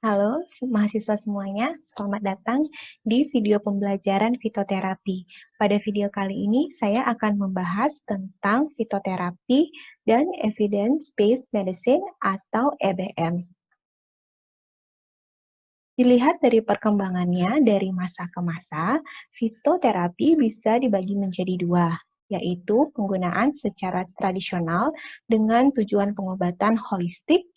Halo mahasiswa semuanya, selamat datang di video pembelajaran fitoterapi. Pada video kali ini, saya akan membahas tentang fitoterapi dan evidence-based medicine atau EBM. Dilihat dari perkembangannya dari masa ke masa, fitoterapi bisa dibagi menjadi dua, yaitu penggunaan secara tradisional dengan tujuan pengobatan holistik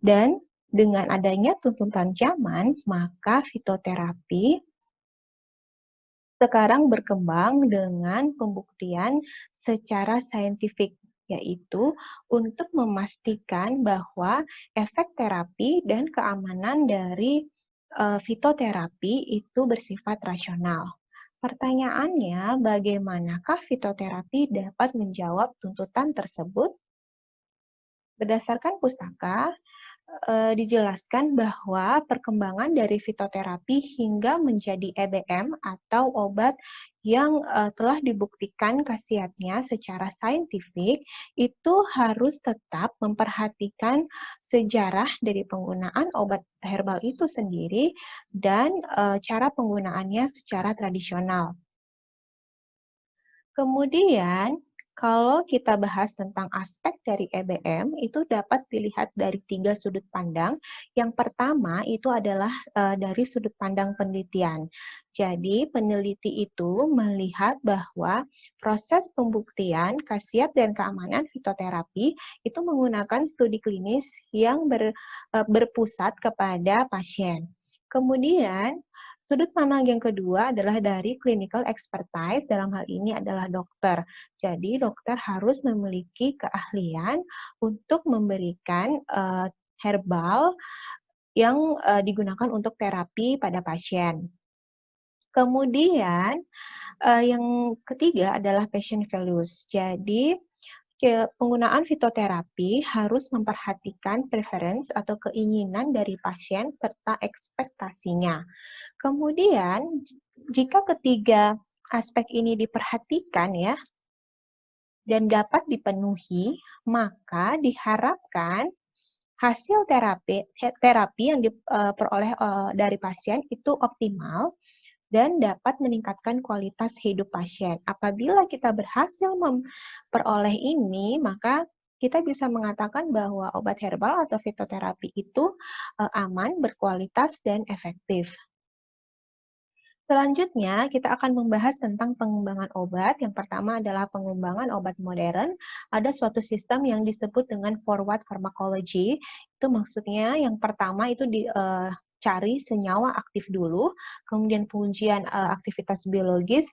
dan dengan adanya tuntutan zaman, maka fitoterapi sekarang berkembang dengan pembuktian secara saintifik, yaitu untuk memastikan bahwa efek terapi dan keamanan dari fitoterapi itu bersifat rasional. Pertanyaannya, bagaimanakah fitoterapi dapat menjawab tuntutan tersebut? Berdasarkan pustaka, dijelaskan bahwa perkembangan dari fitoterapi hingga menjadi EBM atau obat yang telah dibuktikan khasiatnya secara saintifik itu harus tetap memperhatikan sejarah dari penggunaan obat herbal itu sendiri dan cara penggunaannya secara tradisional. Kemudian, kalau kita bahas tentang aspek dari EBM, itu dapat dilihat dari 3 sudut pandang. Yang pertama itu adalah dari sudut pandang penelitian. Jadi, peneliti itu melihat bahwa proses pembuktian khasiat dan keamanan fitoterapi itu menggunakan studi klinis yang berpusat kepada pasien. Kemudian, sudut pandang yang kedua adalah dari clinical expertise, dalam hal ini adalah dokter. Jadi, dokter harus memiliki keahlian untuk memberikan herbal yang digunakan untuk terapi pada pasien. Kemudian, yang ketiga adalah patient values. Jadi, penggunaan fitoterapi harus memperhatikan preference atau keinginan dari pasien serta ekspektasinya. Kemudian, jika ketiga aspek ini diperhatikan ya, dan dapat dipenuhi, maka diharapkan hasil terapi yang diperoleh dari pasien itu optimal dan dapat meningkatkan kualitas hidup pasien. Apabila kita berhasil memperoleh ini, maka kita bisa mengatakan bahwa obat herbal atau fitoterapi itu aman, berkualitas, dan efektif. Selanjutnya, kita akan membahas tentang pengembangan obat. Yang pertama adalah pengembangan obat modern. Ada suatu sistem yang disebut dengan forward pharmacology. Itu maksudnya yang pertama itu cari senyawa aktif dulu, kemudian pengujian aktivitas biologis,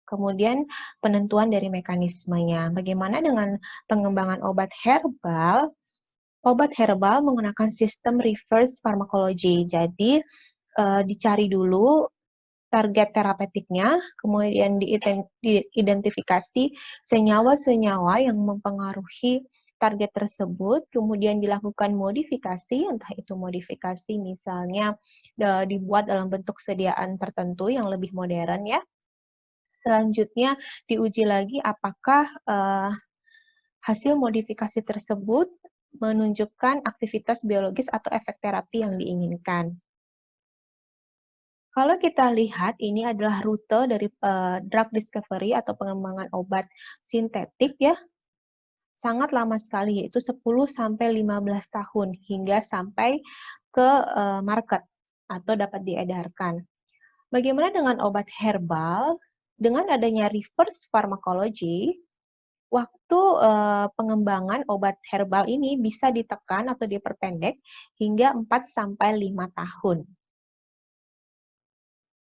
kemudian penentuan dari mekanismenya. Bagaimana dengan pengembangan obat herbal? Obat herbal menggunakan sistem reverse pharmacology. Jadi, dicari dulu target terapeutiknya, kemudian diidentifikasi senyawa-senyawa yang mempengaruhi target tersebut, kemudian dilakukan modifikasi, entah itu modifikasi misalnya dibuat dalam bentuk sediaan tertentu yang lebih modern ya. Selanjutnya diuji lagi apakah hasil modifikasi tersebut menunjukkan aktivitas biologis atau efek terapi yang diinginkan. Kalau kita lihat ini adalah rute dari drug discovery atau pengembangan obat sintetik ya, sangat lama sekali yaitu 10 sampai 15 tahun hingga sampai ke market atau dapat diedarkan. Bagaimana dengan obat herbal? Dengan adanya reverse pharmacology, waktu pengembangan obat herbal ini bisa ditekan atau diperpendek hingga 4 sampai 5 tahun.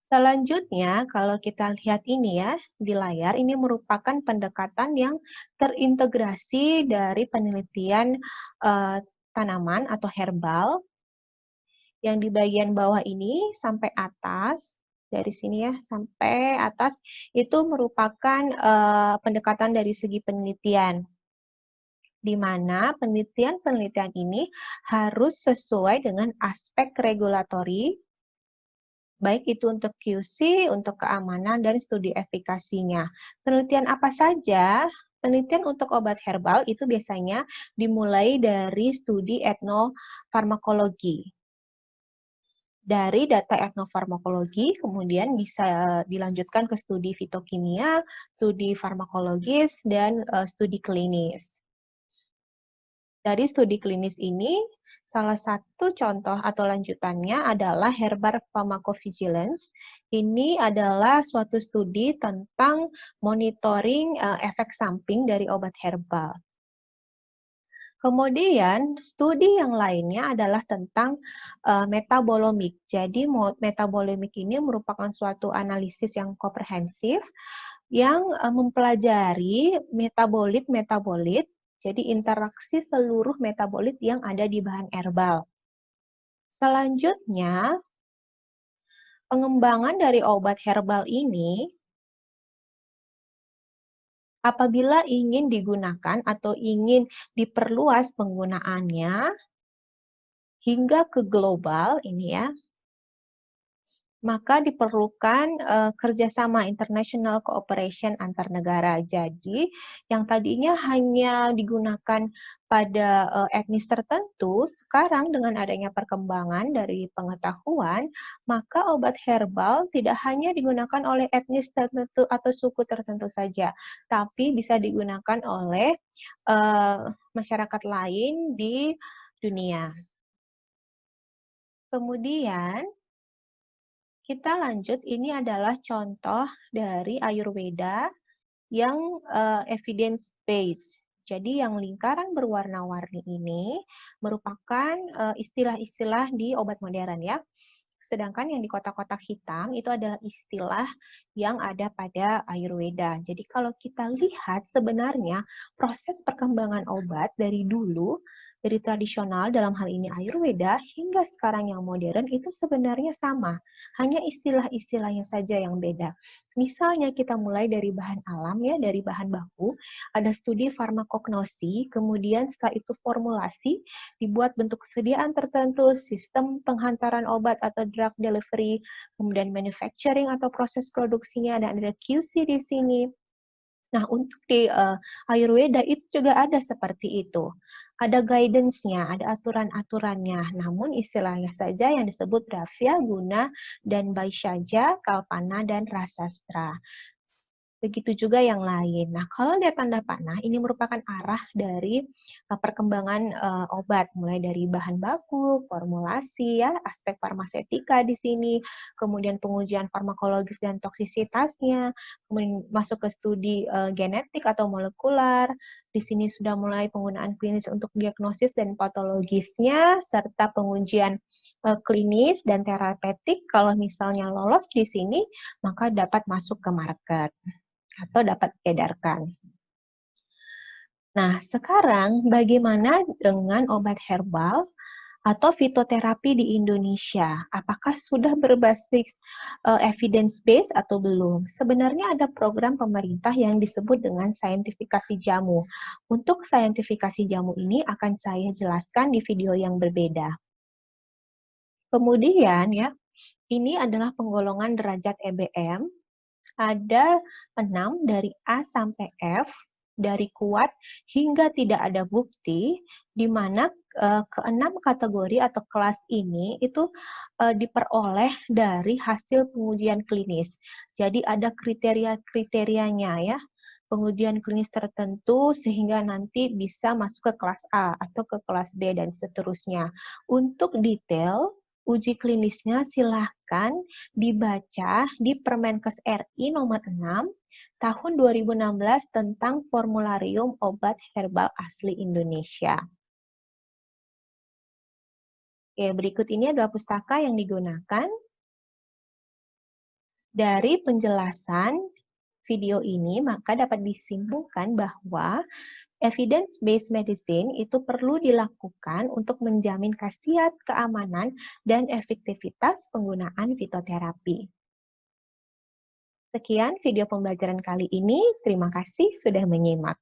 Selanjutnya, kalau kita lihat ini ya, di layar, ini merupakan pendekatan yang terintegrasi dari penelitian tanaman atau herbal, yang di bagian bawah ini sampai atas, dari sini ya, sampai atas, itu merupakan pendekatan dari segi penelitian, di mana penelitian-penelitian ini harus sesuai dengan aspek regulatori, baik itu untuk QC, untuk keamanan, dan studi efikasinya. Penelitian apa saja? Penelitian untuk obat herbal itu biasanya dimulai dari studi etnofarmakologi. Dari data etnofarmakologi, kemudian bisa dilanjutkan ke studi fitokimia, studi farmakologis, dan studi klinis. Dari studi klinis ini, salah satu contoh atau lanjutannya adalah herbar pharmacovigilance. Ini adalah suatu studi tentang monitoring efek samping dari obat herbal. Kemudian, studi yang lainnya adalah tentang metabolomik. Jadi, metabolomik ini merupakan suatu analisis yang komprehensif yang mempelajari metabolit-metabolit, jadi interaksi seluruh metabolit yang ada di bahan herbal. Selanjutnya, pengembangan dari obat herbal ini apabila ingin digunakan atau ingin diperluas penggunaannya hingga ke global ini ya, maka diperlukan kerjasama international cooperation antar negara. Jadi, yang tadinya hanya digunakan pada etnis tertentu, sekarang dengan adanya perkembangan dari pengetahuan, maka obat herbal tidak hanya digunakan oleh etnis tertentu atau suku tertentu saja, tapi bisa digunakan oleh masyarakat lain di dunia. Kemudian, kita lanjut, ini adalah contoh dari Ayurveda yang evidence based. Jadi yang lingkaran berwarna-warni ini merupakan istilah-istilah di obat modern ya. Sedangkan yang di kotak-kotak hitam itu adalah istilah yang ada pada Ayurveda. Jadi kalau kita lihat sebenarnya proses perkembangan obat dari dulu, dari tradisional dalam hal ini Ayurveda hingga sekarang yang modern itu sebenarnya sama. Hanya istilah-istilahnya saja yang beda. Misalnya kita mulai dari bahan alam ya, dari bahan baku, ada studi farmakognosi, kemudian setelah itu formulasi, dibuat bentuk sediaan tertentu, sistem penghantaran obat atau drug delivery, kemudian manufacturing atau proses produksinya, dan ada QC di sini. Nah, untuk di Ayurveda itu juga ada seperti itu. Ada guidance-nya, ada aturan-aturannya. Namun istilahnya saja yang disebut Dravya, Guna, dan Vaishyaja, Kalpana, dan Rasastra. Begitu juga yang lain. Nah, kalau lihat tanda panah, ini merupakan arah dari perkembangan obat, mulai dari bahan baku, formulasi, ya, aspek farmasetika di sini, kemudian pengujian farmakologis dan toksisitasnya, kemudian masuk ke studi genetik atau molekular. Di sini sudah mulai penggunaan klinis untuk diagnosis dan patologisnya, serta pengujian klinis dan terapeutik. Kalau misalnya lolos di sini, maka dapat masuk ke market atau dapat diedarkan. Nah, sekarang bagaimana dengan obat herbal atau fitoterapi di Indonesia? Apakah sudah berbasis evidence based atau belum? Sebenarnya ada program pemerintah yang disebut dengan saintifikasi jamu. Untuk saintifikasi jamu ini akan saya jelaskan di video yang berbeda. Kemudian ya, ini adalah penggolongan derajat EBM. Ada 6 dari A sampai F, dari kuat hingga tidak ada bukti, di mana keenam kategori atau kelas ini itu diperoleh dari hasil pengujian klinis. Jadi ada kriteria-kriterianya ya, pengujian klinis tertentu sehingga nanti bisa masuk ke kelas A atau ke kelas B dan seterusnya. Untuk detail uji klinisnya silahkan dibaca di Permenkes RI nomor 6 tahun 2016 tentang formularium obat herbal asli Indonesia. Oke, berikut ini adalah pustaka yang digunakan. Dari penjelasan video ini, maka dapat disimpulkan bahwa evidence-based medicine itu perlu dilakukan untuk menjamin khasiat, keamanan, dan efektivitas penggunaan fitoterapi. Sekian video pembelajaran kali ini. Terima kasih sudah menyimak.